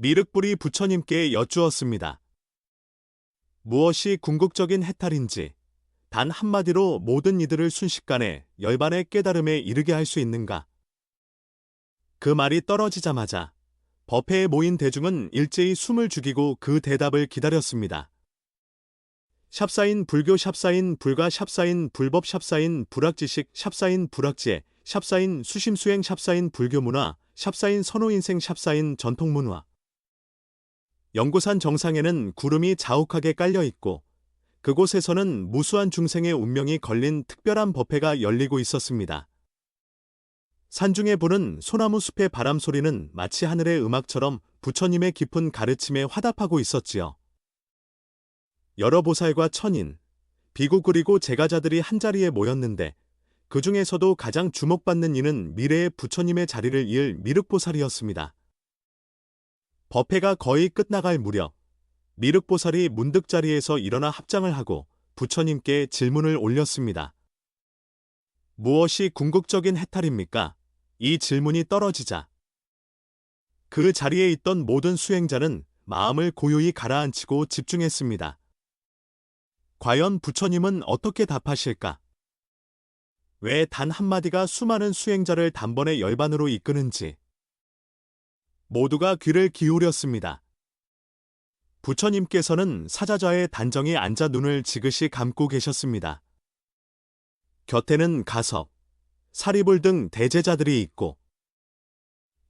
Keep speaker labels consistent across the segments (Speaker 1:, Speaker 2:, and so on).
Speaker 1: 미륵불이 부처님께 여쭈었습니다. 무엇이 궁극적인 해탈인지, 단 한마디로 모든 이들을 순식간에 열반의 깨달음에 이르게 할 수 있는가? 그 말이 떨어지자마자 법회에 모인 대중은 일제히 숨을 죽이고 그 대답을 기다렸습니다. 샵사인 불교 샵사인 불가 샵사인 불법 샵사인 불학지식 샵사인 불학지혜 샵사인 수심수행 샵사인 불교문화 샵사인 선호인생 샵사인 전통문화. 영구산 정상에는 구름이 자욱하게 깔려 있고 그곳에서는 무수한 중생의 운명이 걸린 특별한 법회가 열리고 있었습니다. 산중에 부는 소나무 숲의 바람 소리는 마치 하늘의 음악처럼 부처님의 깊은 가르침에 화답하고 있었지요. 여러 보살과 천인, 비구 그리고 제가자들이 한자리에 모였는데 그 중에서도 가장 주목받는 이는 미래의 부처님의 자리를 이을 미륵보살이었습니다. 법회가 거의 끝나갈 무렵 미륵보살이 문득 자리에서 일어나 합장을 하고 부처님께 질문을 올렸습니다. 무엇이 궁극적인 해탈입니까? 이 질문이 떨어지자 그 자리에 있던 모든 수행자는 마음을 고요히 가라앉히고 집중했습니다. 과연 부처님은 어떻게 답하실까? 왜 단 한마디가 수많은 수행자를 단번에 열반으로 이끄는지. 모두가 귀를 기울였습니다. 부처님께서는 사자좌에 단정히 앉아 눈을 지그시 감고 계셨습니다. 곁에는 가섭, 사리불 등 대제자들이 있고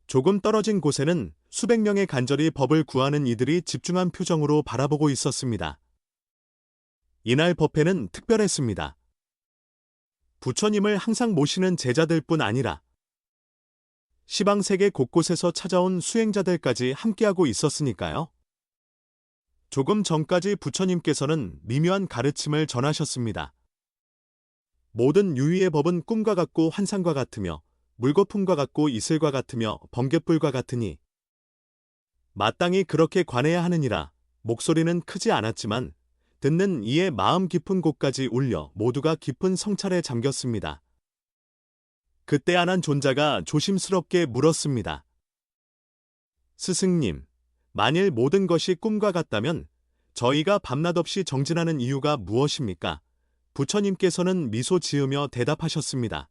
Speaker 1: 조금 떨어진 곳에는 수백 명의 간절히 법을 구하는 이들이 집중한 표정으로 바라보고 있었습니다. 이날 법회는 특별했습니다. 부처님을 항상 모시는 제자들뿐 아니라 시방세계 곳곳에서 찾아온 수행자들까지 함께하고 있었으니까요. 조금 전까지 부처님께서는 미묘한 가르침을 전하셨습니다. 모든 유의의 법은 꿈과 같고 환상과 같으며 물거품과 같고 이슬과 같으며 번갯불과 같으니 마땅히 그렇게 관해야 하느니라. 목소리는 크지 않았지만 듣는 이의 마음 깊은 곳까지 울려 모두가 깊은 성찰에 잠겼습니다. 그때 한 존자가 조심스럽게 물었습니다. 스승님, 만일 모든 것이 꿈과 같다면 저희가 밤낮 없이 정진하는 이유가 무엇입니까? 부처님께서는 미소 지으며 대답하셨습니다.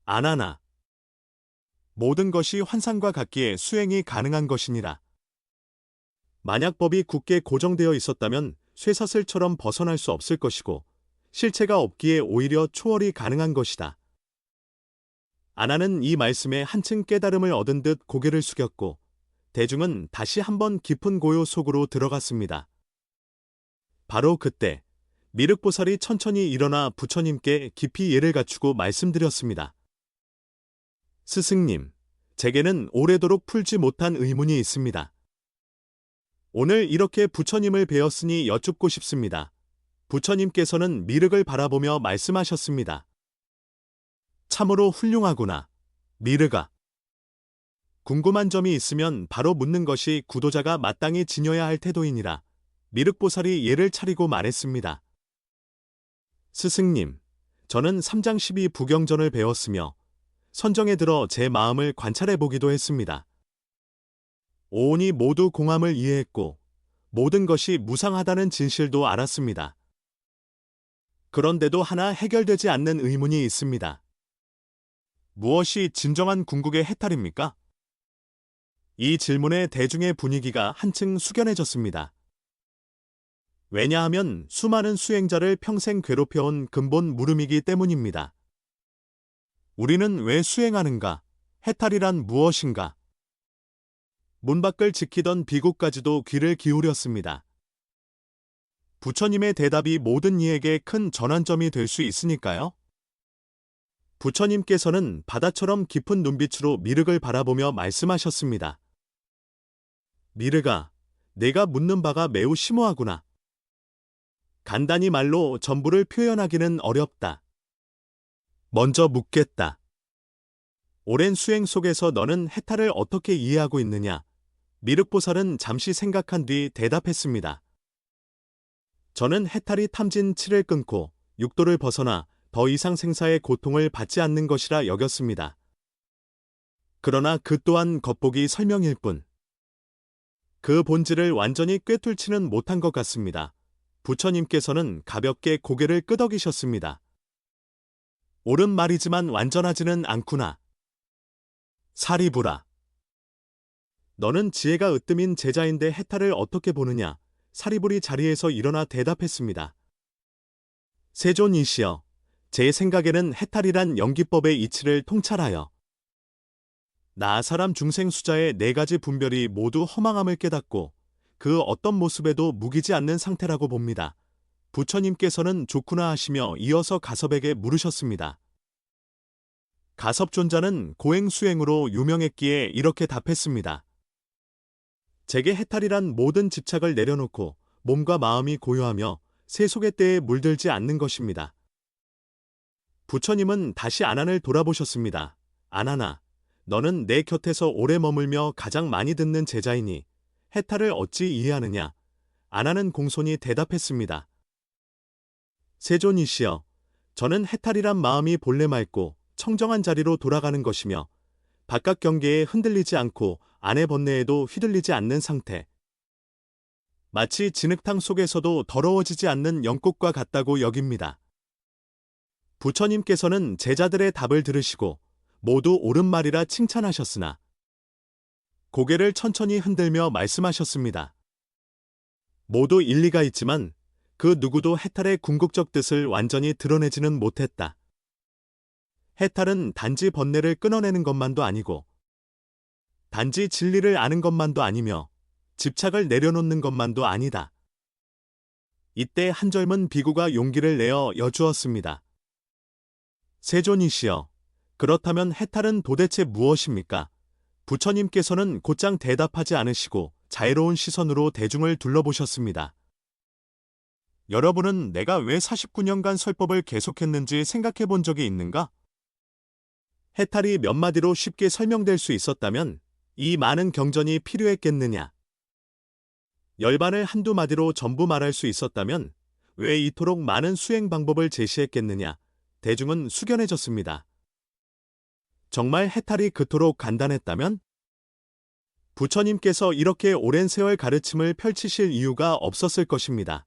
Speaker 1: 아나나. 모든 것이 환상과 같기에 수행이 가능한 것이니라. 만약 법이 굳게 고정되어 있었다면 쇠사슬처럼 벗어날 수 없을 것이고 실체가 없기에 오히려 초월이 가능한 것이다. 아나는 이 말씀에 한층 깨달음을 얻은 듯 고개를 숙였고 대중은 다시 한번 깊은 고요 속으로 들어갔습니다. 바로 그때 미륵보살이 천천히 일어나 부처님께 깊이 예를 갖추고 말씀드렸습니다. 스승님, 제게는 오래도록 풀지 못한 의문이 있습니다. 오늘 이렇게 부처님을 뵈었으니 여쭙고 싶습니다. 부처님께서는 미륵을 바라보며 말씀하셨습니다. 참으로 훌륭하구나, 미륵아. 궁금한 점이 있으면 바로 묻는 것이 구도자가 마땅히 지녀야 할 태도이니라. 미륵보살이 예를 차리고 말했습니다. 스승님, 저는 3장 12 부경전을 배웠으며 선정에 들어 제 마음을 관찰해보기도 했습니다. 오온이 모두 공함을 이해했고 모든 것이 무상하다는 진실도 알았습니다. 그런데도 하나 해결되지 않는 의문이 있습니다. 무엇이 진정한 궁극의 해탈입니까? 이 질문에 대중의 분위기가 한층 숙연해졌습니다. 왜냐하면 수많은 수행자를 평생 괴롭혀온 근본 물음이기 때문입니다. 우리는 왜 수행하는가? 해탈이란 무엇인가? 문 밖을 지키던 비구까지도 귀를 기울였습니다. 부처님의 대답이 모든 이에게 큰 전환점이 될 수 있으니까요. 부처님께서는 바다처럼 깊은 눈빛으로 미륵을 바라보며 말씀하셨습니다. 미륵아, 내가 묻는 바가 매우 심오하구나. 간단히 말로 전부를 표현하기는 어렵다. 먼저 묻겠다. 오랜 수행 속에서 너는 해탈을 어떻게 이해하고 있느냐? 미륵보살은 잠시 생각한 뒤 대답했습니다. 저는 해탈이 탐진 칠을 끊고 육도를 벗어나 더 이상 생사의 고통을 받지 않는 것이라 여겼습니다. 그러나 그 또한 겉보기 설명일 뿐. 그 본질을 완전히 꿰뚫지는 못한 것 같습니다. 부처님께서는 가볍게 고개를 끄덕이셨습니다. 옳은 말이지만 완전하지는 않구나. 사리부라. 너는 지혜가 으뜸인 제자인데 해탈을 어떻게 보느냐? 사리불이 자리에서 일어나 대답했습니다. 세존이시여, 제 생각에는 해탈이란 연기법의 이치를 통찰하여 나 사람 중생 수자의 4가지 분별이 모두 허망함을 깨닫고 그 어떤 모습에도 무기지 않는 상태라고 봅니다. 부처님께서는 좋구나 하시며 이어서 가섭에게 물으셨습니다. 가섭존자는 고행수행으로 유명했기에 이렇게 답했습니다. 제게 해탈이란 모든 집착을 내려놓고 몸과 마음이 고요하며 세속의 때에 물들지 않는 것입니다. 부처님은 다시 아난을 돌아보셨습니다. 아난아, 너는 내 곁에서 오래 머물며 가장 많이 듣는 제자이니 해탈을 어찌 이해하느냐? 아난은 공손히 대답했습니다. 세존이시여, 저는 해탈이란 마음이 본래 맑고 청정한 자리로 돌아가는 것이며 바깥 경계에 흔들리지 않고 안의 번뇌에도 휘둘리지 않는 상태. 마치 진흙탕 속에서도 더러워지지 않는 연꽃과 같다고 여깁니다. 부처님께서는 제자들의 답을 들으시고 모두 옳은 말이라 칭찬하셨으나 고개를 천천히 흔들며 말씀하셨습니다. 모두 일리가 있지만 그 누구도 해탈의 궁극적 뜻을 완전히 드러내지는 못했다. 해탈은 단지 번뇌를 끊어내는 것만도 아니고 단지 진리를 아는 것만도 아니며 집착을 내려놓는 것만도 아니다. 이때 한 젊은 비구가 용기를 내어 여쭈었습니다. 세존이시여, 그렇다면 해탈은 도대체 무엇입니까? 부처님께서는 곧장 대답하지 않으시고 자애로운 시선으로 대중을 둘러보셨습니다. 여러분은 내가 왜 49년간 설법을 계속했는지 생각해 본 적이 있는가? 해탈이 몇 마디로 쉽게 설명될 수 있었다면 이 많은 경전이 필요했겠느냐? 열반을 한두 마디로 전부 말할 수 있었다면 왜 이토록 많은 수행 방법을 제시했겠느냐? 대중은 숙연해졌습니다. 정말 해탈이 그토록 간단했다면? 부처님께서 이렇게 오랜 세월 가르침을 펼치실 이유가 없었을 것입니다.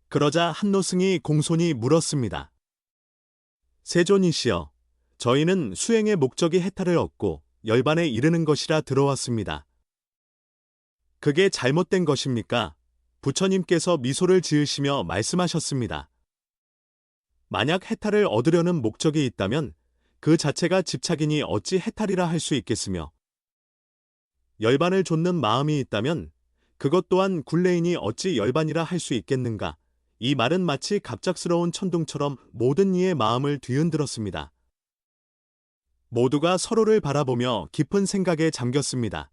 Speaker 1: 그러자 한노승이 공손히 물었습니다. 세존이시여, 저희는 수행의 목적이 해탈을 얻고 열반에 이르는 것이라 들어왔습니다. 그게 잘못된 것입니까? 부처님께서 미소를 지으시며 말씀하셨습니다. 만약 해탈을 얻으려는 목적이 있다면 그 자체가 집착이니 어찌 해탈이라 할 수 있겠으며 열반을 좇는 마음이 있다면 그것 또한 굴레이니 어찌 열반이라 할 수 있겠는가? 이 말은 마치 갑작스러운 천둥처럼 모든 이의 마음을 뒤흔들었습니다. 모두가 서로를 바라보며 깊은 생각에 잠겼습니다.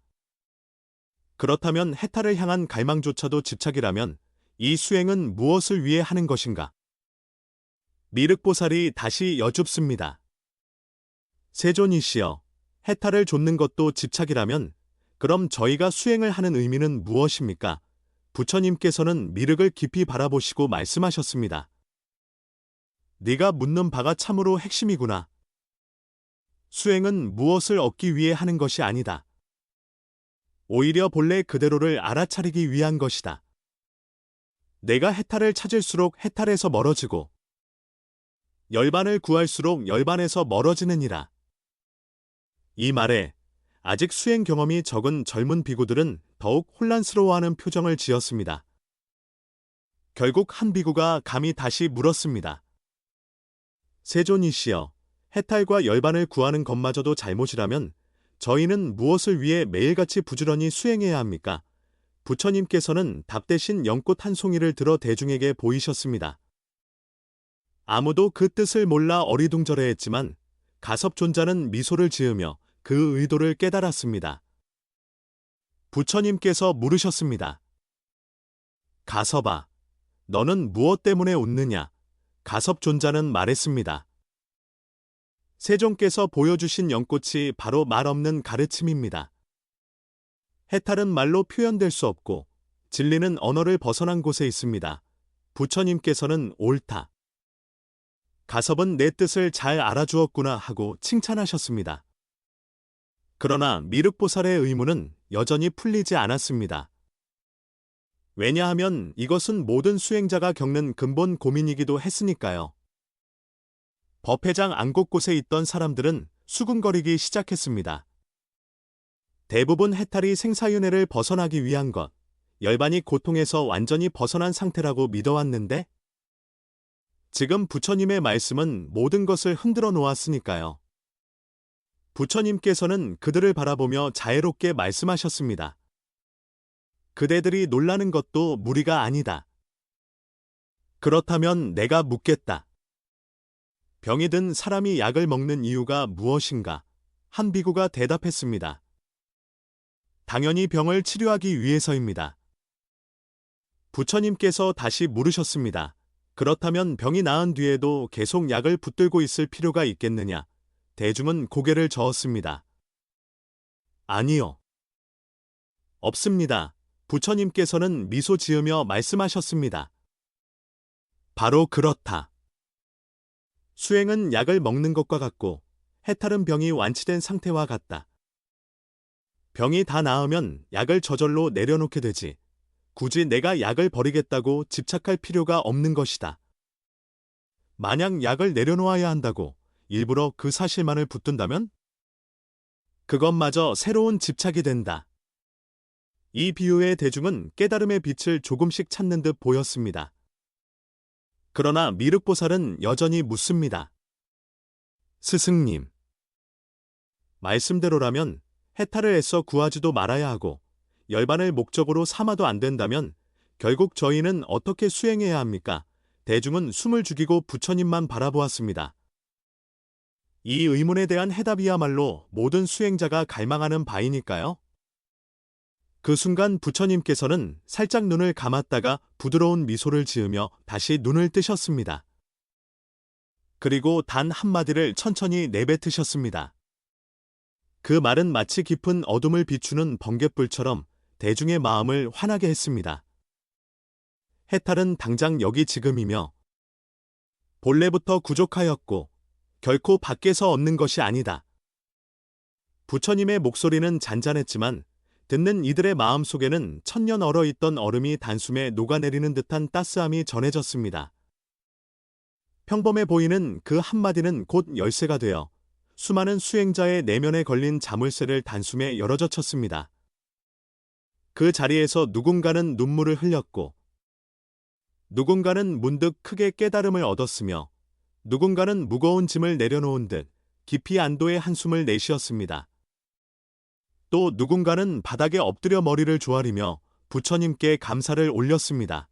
Speaker 1: 그렇다면 해탈을 향한 갈망조차도 집착이라면 이 수행은 무엇을 위해 하는 것인가? 미륵보살이 다시 여쭙습니다. 세존이시여, 해탈을 좇는 것도 집착이라면 그럼 저희가 수행을 하는 의미는 무엇입니까? 부처님께서는 미륵을 깊이 바라보시고 말씀하셨습니다. 네가 묻는 바가 참으로 핵심이구나. 수행은 무엇을 얻기 위해 하는 것이 아니다. 오히려 본래 그대로를 알아차리기 위한 것이다. 내가 해탈을 찾을수록 해탈에서 멀어지고 열반을 구할수록 열반에서 멀어지느니라. 이 말에 아직 수행 경험이 적은 젊은 비구들은 더욱 혼란스러워하는 표정을 지었습니다. 결국 한 비구가 감히 다시 물었습니다. 세존이시여, 해탈과 열반을 구하는 것마저도 잘못이라면 저희는 무엇을 위해 매일같이 부지런히 수행해야 합니까? 부처님께서는 답 대신 연꽃 한 송이를 들어 대중에게 보이셨습니다. 아무도 그 뜻을 몰라 어리둥절해했지만 가섭존자는 미소를 지으며 그 의도를 깨달았습니다. 부처님께서 물으셨습니다. 가섭아, 너는 무엇 때문에 웃느냐? 가섭존자는 말했습니다. 세존께서 보여주신 연꽃이 바로 말 없는 가르침입니다. 해탈은 말로 표현될 수 없고 진리는 언어를 벗어난 곳에 있습니다. 부처님께서는 옳다. 가섭은 내 뜻을 잘 알아주었구나 하고 칭찬하셨습니다. 그러나 미륵보살의 의무는 여전히 풀리지 않았습니다. 왜냐하면 이것은 모든 수행자가 겪는 근본 고민이기도 했으니까요. 법회장 안 곳곳에 있던 사람들은 수군거리기 시작했습니다. 대부분 해탈이 생사윤회를 벗어나기 위한 것, 열반이 고통에서 완전히 벗어난 상태라고 믿어왔는데 지금 부처님의 말씀은 모든 것을 흔들어 놓았으니까요. 부처님께서는 그들을 바라보며 자애롭게 말씀하셨습니다. 그대들이 놀라는 것도 무리가 아니다. 그렇다면 내가 묻겠다. 병이 든 사람이 약을 먹는 이유가 무엇인가? 한 비구가 대답했습니다. 당연히 병을 치료하기 위해서입니다. 부처님께서 다시 물으셨습니다. 그렇다면 병이 나은 뒤에도 계속 약을 붙들고 있을 필요가 있겠느냐? 대중은 고개를 저었습니다. 아니요. 없습니다. 부처님께서는 미소 지으며 말씀하셨습니다. 바로 그렇다. 수행은 약을 먹는 것과 같고 해탈은 병이 완치된 상태와 같다. 병이 다 나으면 약을 저절로 내려놓게 되지. 굳이 내가 약을 버리겠다고 집착할 필요가 없는 것이다. 만약 약을 내려놓아야 한다고 일부러 그 사실만을 붙든다면 그것마저 새로운 집착이 된다. 이 비유의 대중은 깨달음의 빛을 조금씩 찾는 듯 보였습니다. 그러나 미륵보살은 여전히 묻습니다. 스승님, 말씀대로라면 해탈을 애써 구하지도 말아야 하고 열반을 목적으로 삼아도 안 된다면 결국 저희는 어떻게 수행해야 합니까? 대중은 숨을 죽이고 부처님만 바라보았습니다. 이 의문에 대한 해답이야말로 모든 수행자가 갈망하는 바이니까요. 그 순간 부처님께서는 살짝 눈을 감았다가 부드러운 미소를 지으며 다시 눈을 뜨셨습니다. 그리고 단 한마디를 천천히 내뱉으셨습니다. 그 말은 마치 깊은 어둠을 비추는 번갯불처럼 대중의 마음을 환하게 했습니다. 해탈은 당장 여기 지금이며 본래부터 구족하였고 결코 밖에서 얻는 것이 아니다. 부처님의 목소리는 잔잔했지만 듣는 이들의 마음 속에는 천년 얼어있던 얼음이 단숨에 녹아내리는 듯한 따스함이 전해졌습니다. 평범해 보이는 그 한마디는 곧 열쇠가 되어 수많은 수행자의 내면에 걸린 자물쇠를 단숨에 열어젖혔습니다. 그 자리에서 누군가는 눈물을 흘렸고 누군가는 문득 크게 깨달음을 얻었으며 누군가는 무거운 짐을 내려놓은 듯 깊이 안도의 한숨을 내쉬었습니다. 또 누군가는 바닥에 엎드려 머리를 조아리며 부처님께 감사를 올렸습니다.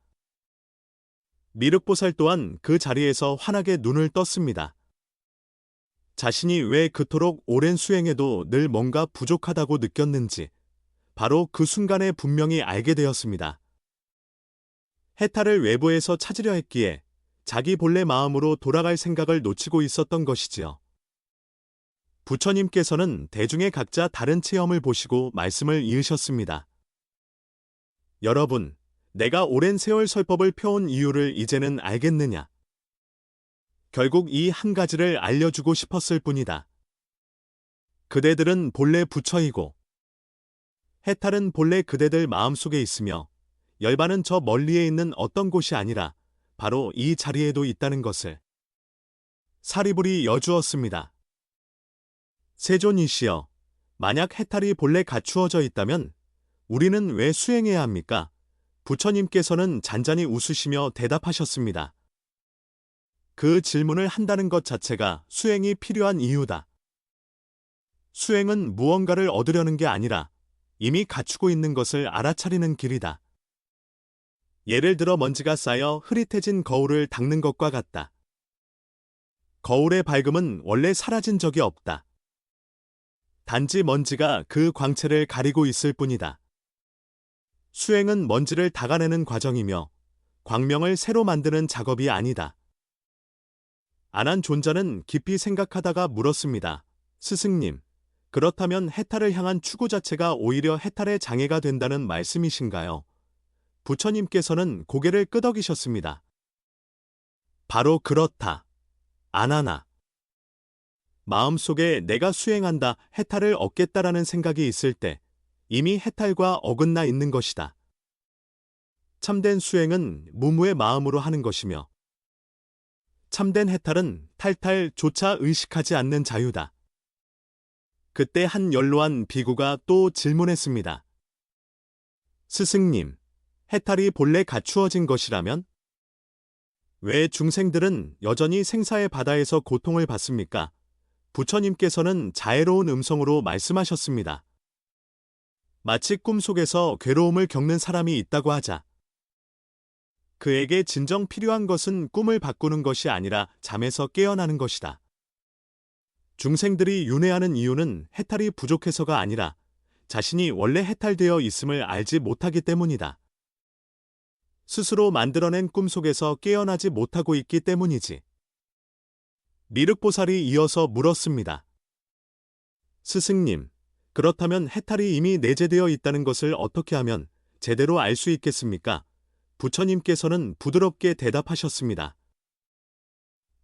Speaker 1: 미륵보살 또한 그 자리에서 환하게 눈을 떴습니다. 자신이 왜 그토록 오랜 수행에도 늘 뭔가 부족하다고 느꼈는지 바로 그 순간에 분명히 알게 되었습니다. 해탈을 외부에서 찾으려 했기에 자기 본래 마음으로 돌아갈 생각을 놓치고 있었던 것이지요. 부처님께서는 대중의 각자 다른 체험을 보시고 말씀을 이으셨습니다. 여러분, 내가 오랜 세월 설법을 펴온 이유를 이제는 알겠느냐? 결국 이 한 가지를 알려주고 싶었을 뿐이다. 그대들은 본래 부처이고 해탈은 본래 그대들 마음속에 있으며 열반은 저 멀리에 있는 어떤 곳이 아니라 바로 이 자리에도 있다는 것을 사리불이 여주었습니다. 세존이시여, 만약 해탈이 본래 갖추어져 있다면 우리는 왜 수행해야 합니까? 부처님께서는 잔잔히 웃으시며 대답하셨습니다. 그 질문을 한다는 것 자체가 수행이 필요한 이유다. 수행은 무언가를 얻으려는 게 아니라 이미 갖추고 있는 것을 알아차리는 길이다. 예를 들어 먼지가 쌓여 흐릿해진 거울을 닦는 것과 같다. 거울의 밝음은 원래 사라진 적이 없다. 단지 먼지가 그 광채를 가리고 있을 뿐이다. 수행은 먼지를 닦아내는 과정이며 광명을 새로 만드는 작업이 아니다. 아난존자는 깊이 생각하다가 물었습니다. 스승님, 그렇다면 해탈을 향한 추구 자체가 오히려 해탈의 장애가 된다는 말씀이신가요? 부처님께서는 고개를 끄덕이셨습니다. 바로 그렇다. 아나나. 마음속에 내가 수행한다, 해탈을 얻겠다라는 생각이 있을 때 이미 해탈과 어긋나 있는 것이다. 참된 수행은 무무의 마음으로 하는 것이며 참된 해탈은 탈탈조차 의식하지 않는 자유다. 그때 한 연로한 비구가 또 질문했습니다. 스승님, 해탈이 본래 갖추어진 것이라면 왜 중생들은 여전히 생사의 바다에서 고통을 받습니까? 부처님께서는 자애로운 음성으로 말씀하셨습니다. 마치 꿈속에서 괴로움을 겪는 사람이 있다고 하자. 그에게 진정 필요한 것은 꿈을 바꾸는 것이 아니라 잠에서 깨어나는 것이다. 중생들이 윤회하는 이유는 해탈이 부족해서가 아니라 자신이 원래 해탈되어 있음을 알지 못하기 때문이다. 스스로 만들어낸 꿈속에서 깨어나지 못하고 있기 때문이지. 미륵보살이 이어서 물었습니다. 스승님, 그렇다면 해탈이 이미 내재되어 있다는 것을 어떻게 하면 제대로 알 수 있겠습니까? 부처님께서는 부드럽게 대답하셨습니다.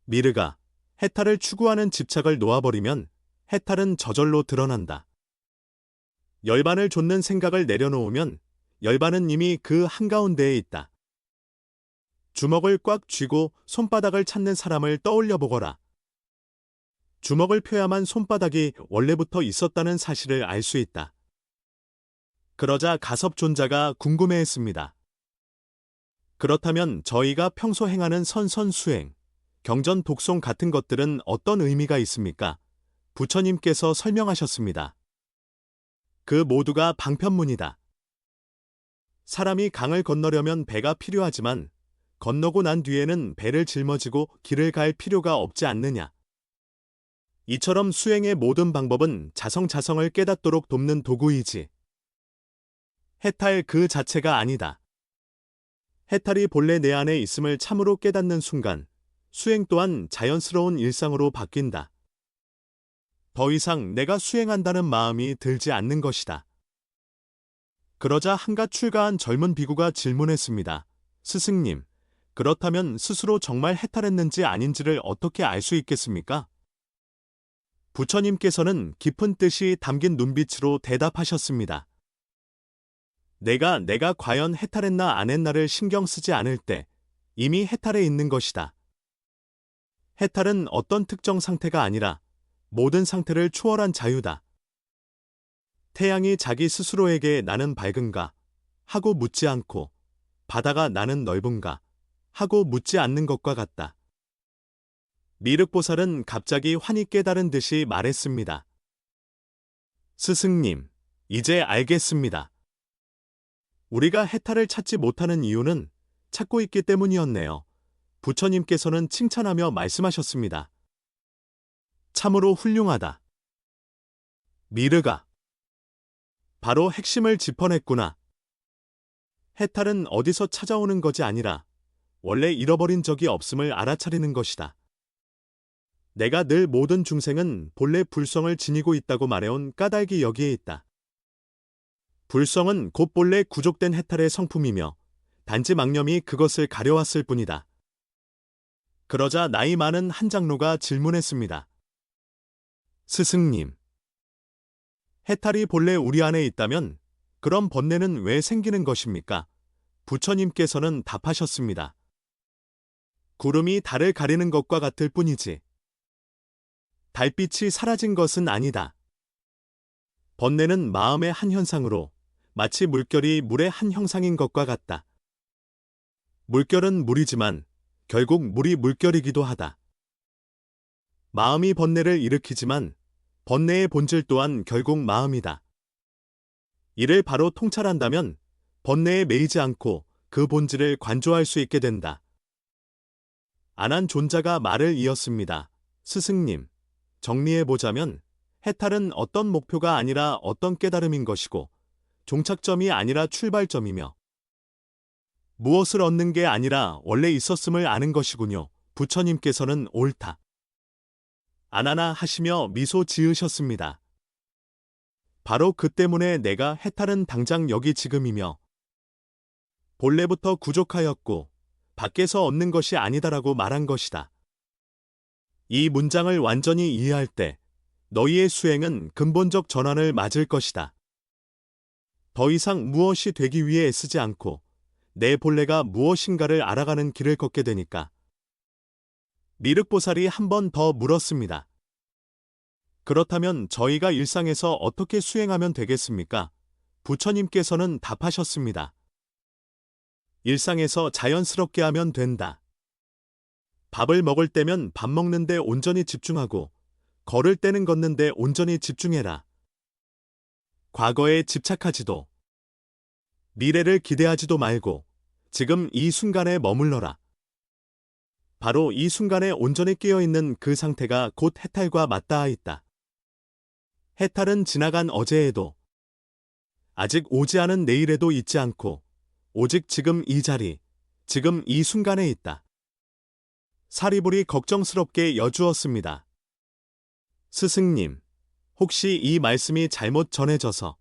Speaker 1: 미르가, 해탈을 추구하는 집착을 놓아버리면 해탈은 저절로 드러난다. 열반을 좇는 생각을 내려놓으면 열반은 이미 그 한가운데에 있다. 주먹을 꽉 쥐고 손바닥을 찾는 사람을 떠올려 보거라. 주먹을 펴야만 손바닥이 원래부터 있었다는 사실을 알 수 있다. 그러자 가섭존자가 궁금해했습니다. 그렇다면 저희가 평소 행하는 선선수행, 경전 독송 같은 것들은 어떤 의미가 있습니까? 부처님께서 설명하셨습니다. 그 모두가 방편문이다. 사람이 강을 건너려면 배가 필요하지만 건너고 난 뒤에는 배를 짊어지고 길을 갈 필요가 없지 않느냐. 이처럼 수행의 모든 방법은 자성자성을 깨닫도록 돕는 도구이지. 해탈 그 자체가 아니다. 해탈이 본래 내 안에 있음을 참으로 깨닫는 순간 수행 또한 자연스러운 일상으로 바뀐다. 더 이상 내가 수행한다는 마음이 들지 않는 것이다. 그러자 한갓 출가한 젊은 비구가 질문했습니다. 스승님, 그렇다면 스스로 정말 해탈했는지 아닌지를 어떻게 알 수 있겠습니까? 부처님께서는 깊은 뜻이 담긴 눈빛으로 대답하셨습니다. 내가 과연 해탈했나 안 했나를 신경 쓰지 않을 때 이미 해탈해 있는 것이다. 해탈은 어떤 특정 상태가 아니라 모든 상태를 초월한 자유다. 태양이 자기 스스로에게 나는 밝은가 하고 묻지 않고 바다가 나는 넓은가 하고 묻지 않는 것과 같다. 미륵보살은 갑자기 환히 깨달은 듯이 말했습니다. 스승님, 이제 알겠습니다. 우리가 해탈을 찾지 못하는 이유는 찾고 있기 때문이었네요. 부처님께서는 칭찬하며 말씀하셨습니다. 참으로 훌륭하다. 미르가 바로 핵심을 짚어냈구나. 해탈은 어디서 찾아오는 것이 아니라 원래 잃어버린 적이 없음을 알아차리는 것이다. 내가 늘 모든 중생은 본래 불성을 지니고 있다고 말해온 까닭이 여기에 있다. 불성은 곧 본래 구족된 해탈의 성품이며 단지 망념이 그것을 가려왔을 뿐이다. 그러자 나이 많은 한 장로가 질문했습니다. 스승님, 해탈이 본래 우리 안에 있다면 그럼 번뇌는 왜 생기는 것입니까? 부처님께서는 답하셨습니다. 구름이 달을 가리는 것과 같을 뿐이지. 달빛이 사라진 것은 아니다. 번뇌는 마음의 한 현상으로 마치 물결이 물의 한 형상인 것과 같다. 물결은 물이지만 결국 물이 물결이기도 하다. 마음이 번뇌를 일으키지만 번뇌의 본질 또한 결국 마음이다. 이를 바로 통찰한다면 번뇌에 매이지 않고 그 본질을 관조할 수 있게 된다. 안한존자가 말을 이었습니다. 스승님, 정리해보자면 해탈은 어떤 목표가 아니라 어떤 깨달음인 것이고 종착점이 아니라 출발점이며 무엇을 얻는 게 아니라 원래 있었음을 아는 것이군요. 부처님께서는 옳다. 안하나 하시며 미소 지으셨습니다. 바로 그 때문에 내가 해탈은 당장 여기 지금이며 본래부터 구족하였고 밖에서 얻는 것이 아니다라고 말한 것이다. 이 문장을 완전히 이해할 때 너희의 수행은 근본적 전환을 맞을 것이다. 더 이상 무엇이 되기 위해 애쓰지 않고 내 본래가 무엇인가를 알아가는 길을 걷게 되니까. 미륵보살이 한 번 더 물었습니다. 그렇다면 저희가 일상에서 어떻게 수행하면 되겠습니까? 부처님께서는 답하셨습니다. 일상에서 자연스럽게 하면 된다. 밥을 먹을 때면 밥 먹는데 온전히 집중하고 걸을 때는 걷는데 온전히 집중해라. 과거에 집착하지도 미래를 기대하지도 말고 지금 이 순간에 머물러라. 바로 이 순간에 온전히 깨어있는 그 상태가 곧 해탈과 맞닿아 있다. 해탈은 지나간 어제에도 아직 오지 않은 내일에도 있지 않고 오직 지금 이 자리, 지금 이 순간에 있다. 사리불이 걱정스럽게 여주었습니다. 스승님, 혹시 이 말씀이 잘못 전해져서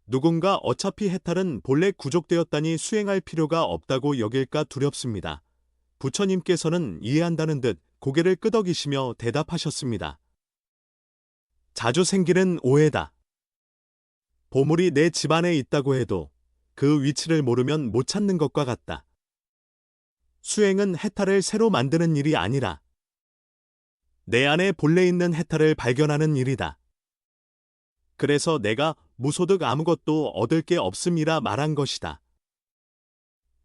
Speaker 1: 누군가 어차피 해탈은 본래 구족되었다니 수행할 필요가 없다고 여길까 두렵습니다. 부처님께서는 이해한다는 듯 고개를 끄덕이시며 대답하셨습니다. 자주 생기는 오해다. 보물이 내 집안에 있다고 해도 그 위치를 모르면 못 찾는 것과 같다. 수행은 해탈을 새로 만드는 일이 아니라 내 안에 본래 있는 해탈을 발견하는 일이다. 그래서 내가 무소득 아무것도 얻을 게 없음이라 말한 것이다.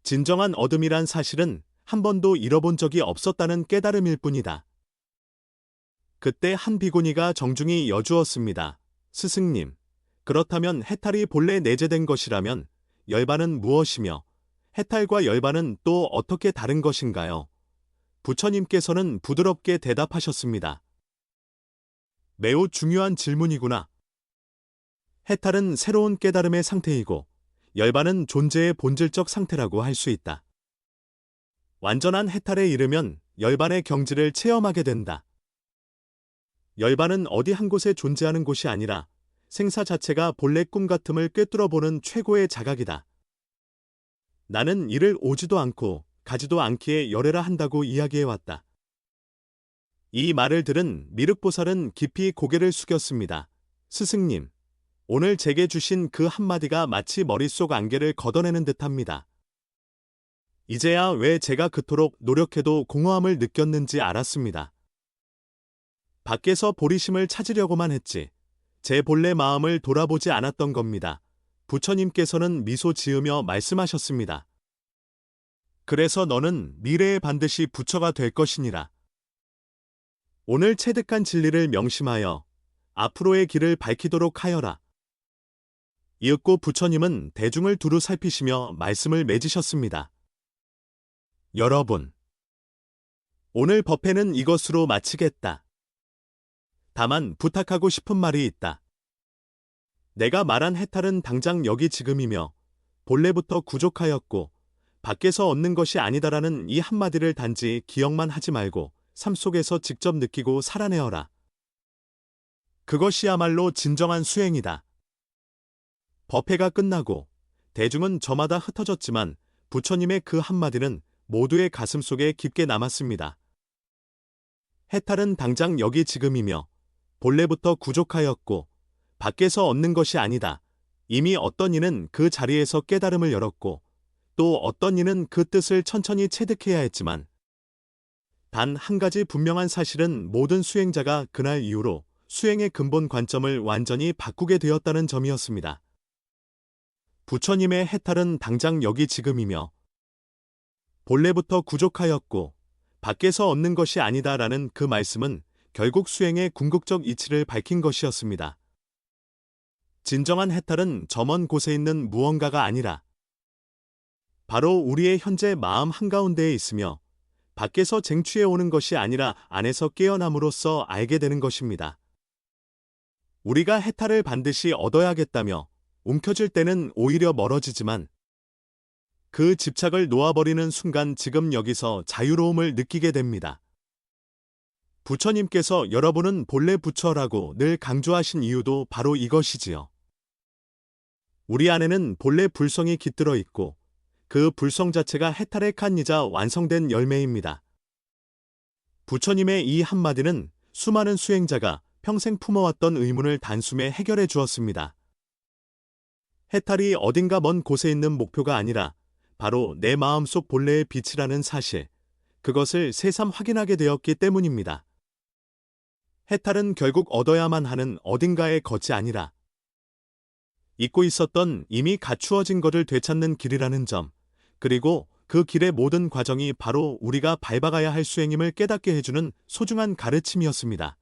Speaker 1: 진정한 얻음이란 사실은 한 번도 잃어본 적이 없었다는 깨달음일 뿐이다. 그때 한 비구니가 정중히 여주었습니다. 스승님, 그렇다면 해탈이 본래 내재된 것이라면 열반은 무엇이며 해탈과 열반은 또 어떻게 다른 것인가요? 부처님께서는 부드럽게 대답하셨습니다. 매우 중요한 질문이구나. 해탈은 새로운 깨달음의 상태이고 열반은 존재의 본질적 상태라고 할 수 있다. 완전한 해탈에 이르면 열반의 경지를 체험하게 된다. 열반은 어디 한 곳에 존재하는 곳이 아니라 생사 자체가 본래 꿈 같음을 꿰뚫어보는 최고의 자각이다. 나는 이를 오지도 않고 가지도 않기에 열애라 한다고 이야기해왔다. 이 말을 들은 미륵보살은 깊이 고개를 숙였습니다. 스승님, 오늘 제게 주신 그 한마디가 마치 머릿속 안개를 걷어내는 듯합니다. 이제야 왜 제가 그토록 노력해도 공허함을 느꼈는지 알았습니다. 밖에서 보리심을 찾으려고만 했지 제 본래 마음을 돌아보지 않았던 겁니다. 부처님께서는 미소 지으며 말씀하셨습니다. 그래서 너는 미래에 반드시 부처가 될 것이니라. 오늘 체득한 진리를 명심하여 앞으로의 길을 밝히도록 하여라. 이윽고 부처님은 대중을 두루 살피시며 말씀을 맺으셨습니다. 여러분, 오늘 법회는 이것으로 마치겠다. 다만 부탁하고 싶은 말이 있다. 내가 말한 해탈은 당장 여기 지금이며 본래부터 구족하였고 밖에서 얻는 것이 아니다라는 이 한마디를 단지 기억만 하지 말고 삶 속에서 직접 느끼고 살아내어라. 그것이야말로 진정한 수행이다. 법회가 끝나고 대중은 저마다 흩어졌지만 부처님의 그 한마디는 모두의 가슴 속에 깊게 남았습니다. 해탈은 당장 여기 지금이며 본래부터 구족하였고 밖에서 얻는 것이 아니다. 이미 어떤 이는 그 자리에서 깨달음을 열었고 또 어떤 이는 그 뜻을 천천히 체득해야 했지만 단 한 가지 분명한 사실은 모든 수행자가 그날 이후로 수행의 근본 관점을 완전히 바꾸게 되었다는 점이었습니다. 부처님의 해탈은 당장 여기 지금이며 본래부터 구족하였고 밖에서 얻는 것이 아니다라는 그 말씀은 결국 수행의 궁극적 이치를 밝힌 것이었습니다. 진정한 해탈은 저 먼 곳에 있는 무언가가 아니라 바로 우리의 현재 마음 한가운데에 있으며 밖에서 쟁취해 오는 것이 아니라 안에서 깨어남으로써 알게 되는 것입니다. 우리가 해탈을 반드시 얻어야겠다며 움켜쥘 때는 오히려 멀어지지만 그 집착을 놓아버리는 순간 지금 여기서 자유로움을 느끼게 됩니다. 부처님께서 여러분은 본래 부처라고 늘 강조하신 이유도 바로 이것이지요. 우리 안에는 본래 불성이 깃들어 있고 그 불성 자체가 해탈의 칸이자 완성된 열매입니다. 부처님의 이 한마디는 수많은 수행자가 평생 품어왔던 의문을 단숨에 해결해 주었습니다. 해탈이 어딘가 먼 곳에 있는 목표가 아니라 바로 내 마음속 본래의 빛이라는 사실, 그것을 새삼 확인하게 되었기 때문입니다. 해탈은 결국 얻어야만 하는 어딘가의 것이 아니라 잊고 있었던 이미 갖추어진 것을 되찾는 길이라는 점, 그리고 그 길의 모든 과정이 바로 우리가 밟아가야 할 수행임을 깨닫게 해주는 소중한 가르침이었습니다.